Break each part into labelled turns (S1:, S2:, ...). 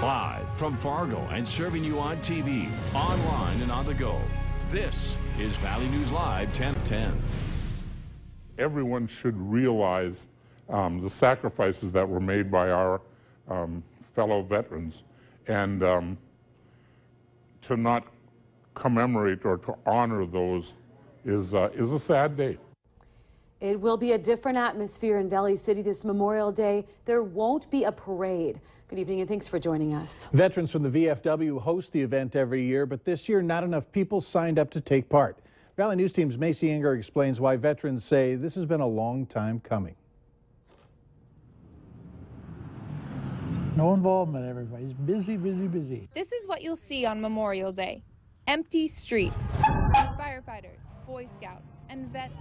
S1: Live from Fargo and serving you on TV, online, and on the go. This is Valley News Live 1010.
S2: Everyone should realize the sacrifices that were made by our fellow veterans, and to not commemorate or to honor those is a sad day.
S3: It will be a different atmosphere in Valley City this Memorial Day. There won't be a parade. Good evening and thanks for joining us.
S4: Veterans from the VFW host the event every year, but this year not enough people signed up to take part. Valley News Team's Macy Inger explains why veterans say this has been a long time coming.
S5: No involvement, everybody's busy, busy, busy.
S6: This is what you'll see on Memorial Day. Empty streets. Firefighters, Boy Scouts, and vets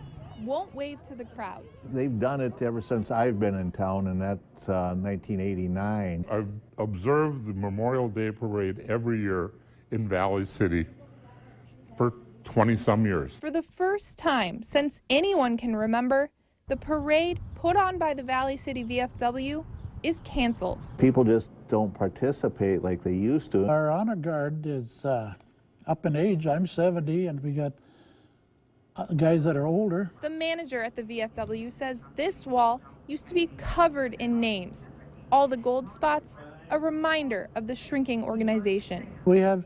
S6: won't wave to the crowds.
S7: They've done it ever since I've been in town, and that's 1989.
S2: I've observed the Memorial Day Parade every year in Valley City for 20-some years.
S6: For the first time since anyone can remember, the parade put on by the Valley City VFW is canceled.
S7: People just don't participate like they used to.
S5: Our honor guard is up in age. I'm 70, and we got guys that are older.
S6: The manager at the VFW says this wall used to be covered in names. All the gold spots, a reminder of the shrinking organization.
S5: We have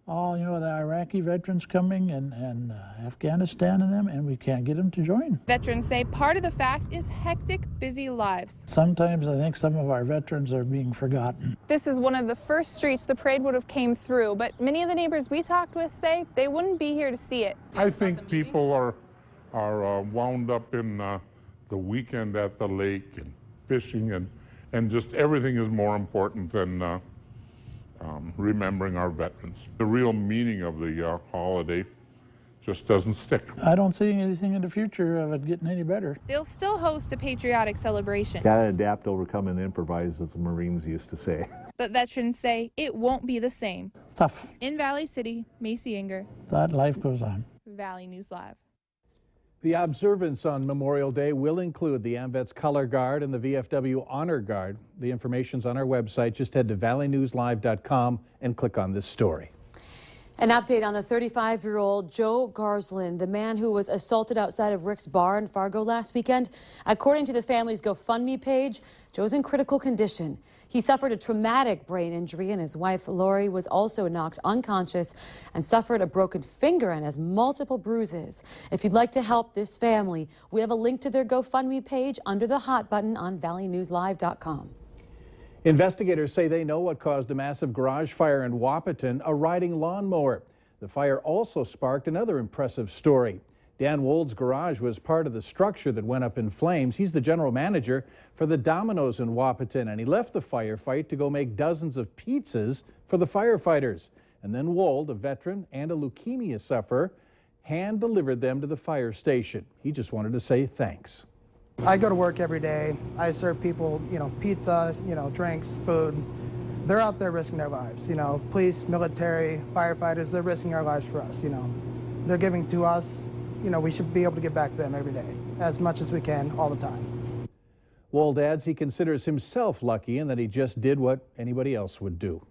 S5: all, the Iraqi veterans coming and Afghanistan and them, and we can't get them to join.
S6: Veterans say part of the fact is hectic, busy lives.
S5: Sometimes I think some of our veterans are being forgotten.
S6: This is one of the first streets the parade would have came through, but many of the neighbors we talked with say they wouldn't be here to see it.
S2: I think people are wound up in the weekend at the lake and fishing, and just everything is more important than remembering our veterans. The real meaning of the holiday just doesn't stick.
S5: I don't see anything in the future of it getting any better.
S6: They'll still host a patriotic celebration.
S7: Gotta adapt, overcome, and improvise, as the Marines used to say.
S6: But veterans say it won't be the same.
S5: It's tough.
S6: In Valley City, Macy Inger.
S5: That life goes on.
S6: Valley News Live.
S4: The observance on Memorial Day will include the AMVETS Color Guard and the VFW Honor Guard. The information's on our website. Just head to valleynewslive.com and click on this story.
S3: An update on the 35-year-old Joe Garsland, the man who was assaulted outside of Rick's Bar in Fargo last weekend. According to the family's GoFundMe page, Joe's in critical condition. He suffered a traumatic brain injury, and his wife, Lori, was also knocked unconscious and suffered a broken finger and has multiple bruises. If you'd like to help this family, we have a link to their GoFundMe page under the hot button on valleynewslive.com.
S4: Investigators say they know what caused a massive garage fire in Wahpeton, a riding lawnmower. The fire also sparked another impressive story. Dan Wold's garage was part of the structure that went up in flames. He's the general manager for the Domino's in Wahpeton, and he left the firefight to go make dozens of pizzas for the firefighters. And then Wold, a veteran and a leukemia sufferer, hand-delivered them to the fire station. He just wanted to say thanks.
S8: I go to work every day. I serve people, pizza, drinks, food. They're out there risking their lives. Police, military, firefighters, they're risking their lives for us. They're giving to us. We should be able to give back to them every day, as much as we can, all the time.
S4: Wold adds he considers himself lucky and that he just did what anybody else would do.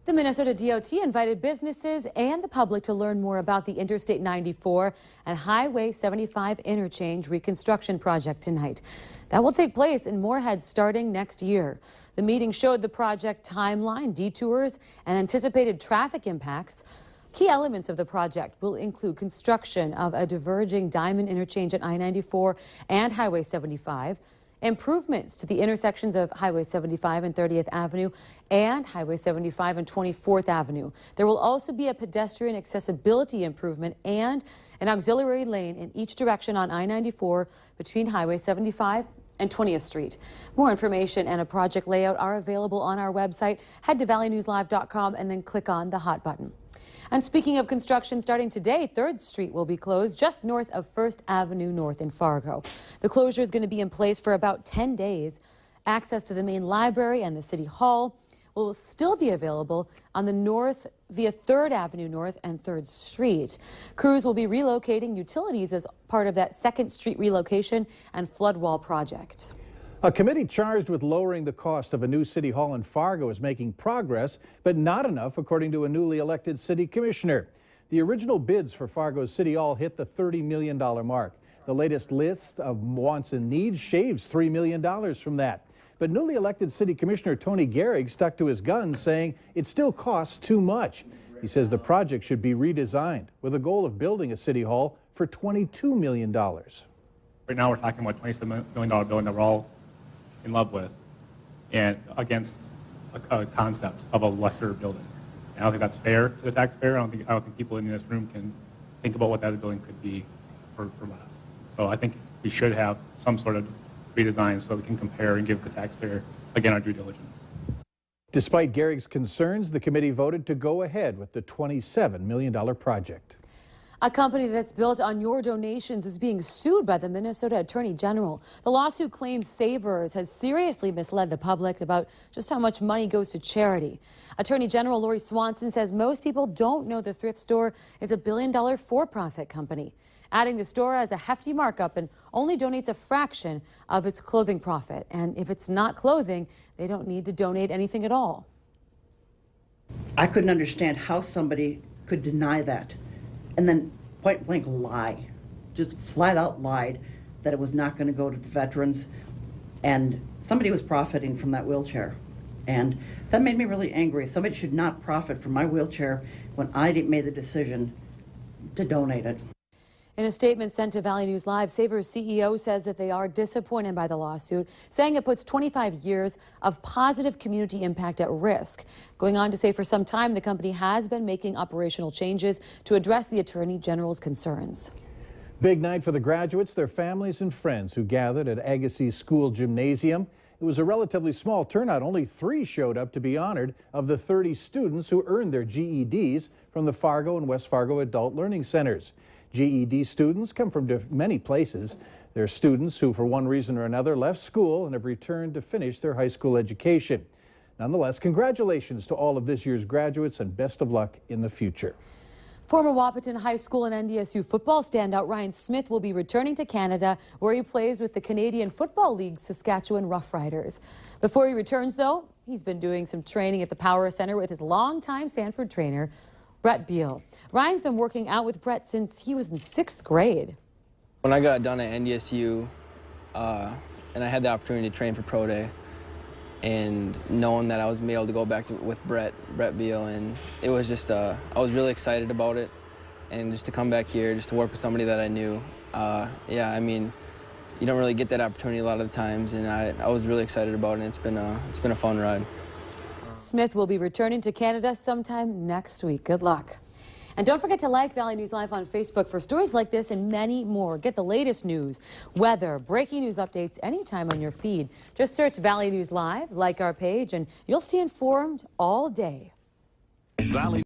S3: The Minnesota DOT invited businesses and the public to learn more about the Interstate 94 and Highway 75 interchange reconstruction project tonight. That will take place in Moorhead starting next year. The meeting showed the project timeline, detours, and anticipated traffic impacts. Key elements of the project will include construction of a diverging diamond interchange at I-94 and Highway 75, improvements to the intersections of Highway 75 and 30th Avenue and Highway 75 and 24th Avenue. There will also be a pedestrian accessibility improvement and an auxiliary lane in each direction on I-94 between Highway 75 and 20th Street. More information and a project layout are available on our website. Head to valleynewslive.com and then click on the hot button. And speaking of construction, starting today, 3rd Street will be closed just north of 1st Avenue North in Fargo. The closure is going to be in place for about 10 days. Access to the main library and the City Hall will still be available on the north via 3rd Avenue North and 3rd Street. Crews will be relocating utilities as part of that 2nd Street relocation and flood wall project.
S4: A committee charged with lowering the cost of a new city hall in Fargo is making progress, but not enough, according to a newly elected city commissioner. The original bids for Fargo's city hall hit the $30 million mark. The latest list of wants and needs shaves $3 million from that. But newly elected city commissioner Tony Gehrig stuck to his guns, saying it still costs too much. He says the project should be redesigned with a goal of building a city hall for $22 million.
S9: Right now we're talking about $27 million building that we're all in love with, and against a concept of a lesser building. And I don't think that's fair to the taxpayer. I don't think people in this room can think about what that building could be for less. So I think we should have some sort of redesign so that we can compare and give the taxpayer, again, our due diligence.
S4: Despite Gehrig's concerns, the committee voted to go ahead with the $27 million project.
S3: A company that's built on your donations is being sued by the Minnesota Attorney General. The lawsuit claims Savers has seriously misled the public about just how much money goes to charity. Attorney General Lori Swanson says most people don't know the thrift store is a billion-dollar for-profit company, adding the store has a hefty markup and only donates a fraction of its clothing profit. And if it's not clothing, they don't need to donate anything at all.
S10: I couldn't understand how somebody could deny that and then point blank lie, just flat out lied that it was not going to go to the veterans, and somebody was profiting from that wheelchair. And that made me really angry. Somebody should not profit from my wheelchair when I made the decision to donate it.
S3: In a statement sent to Valley News Live, Savers CEO says that they are disappointed by the lawsuit, saying it puts 25 years of positive community impact at risk. Going on to say for some time, the company has been making operational changes to address the Attorney General's concerns.
S4: Big night for the graduates, their families and friends who gathered at Agassiz School Gymnasium. It was a relatively small turnout. Only 3 showed up to be honored of the 30 students who earned their GEDs from the Fargo and West Fargo Adult Learning Centers. GED students come from many places. They're students who, for one reason or another, left school and have returned to finish their high school education. Nonetheless, congratulations to all of this year's graduates and best of luck in the future.
S3: Former Wahpeton High School and NDSU football standout Ryan Smith will be returning to Canada, where he plays with the Canadian Football League's Saskatchewan Roughriders. Before he returns, though, he's been doing some training at the Power Center with his longtime Sanford trainer, Brett Beal. Ryan's been working out with Brett since he was in 6th grade.
S11: When I got done at NDSU and I had the opportunity to train for Pro Day, and knowing that I was able to go back with Brett Beal, and it was just, I was really excited about it, and just to come back here, just to work with somebody that I knew. Yeah, I mean, you don't really get that opportunity a lot of the times, and I was really excited about it, and it's been a fun ride.
S3: Smith will be returning to Canada sometime next week. Good luck. And don't forget to like Valley News Live on Facebook for stories like this and many more. Get the latest news, weather, breaking news updates anytime on your feed. Just search Valley News Live, like our page, and you'll stay informed all day.
S1: Valley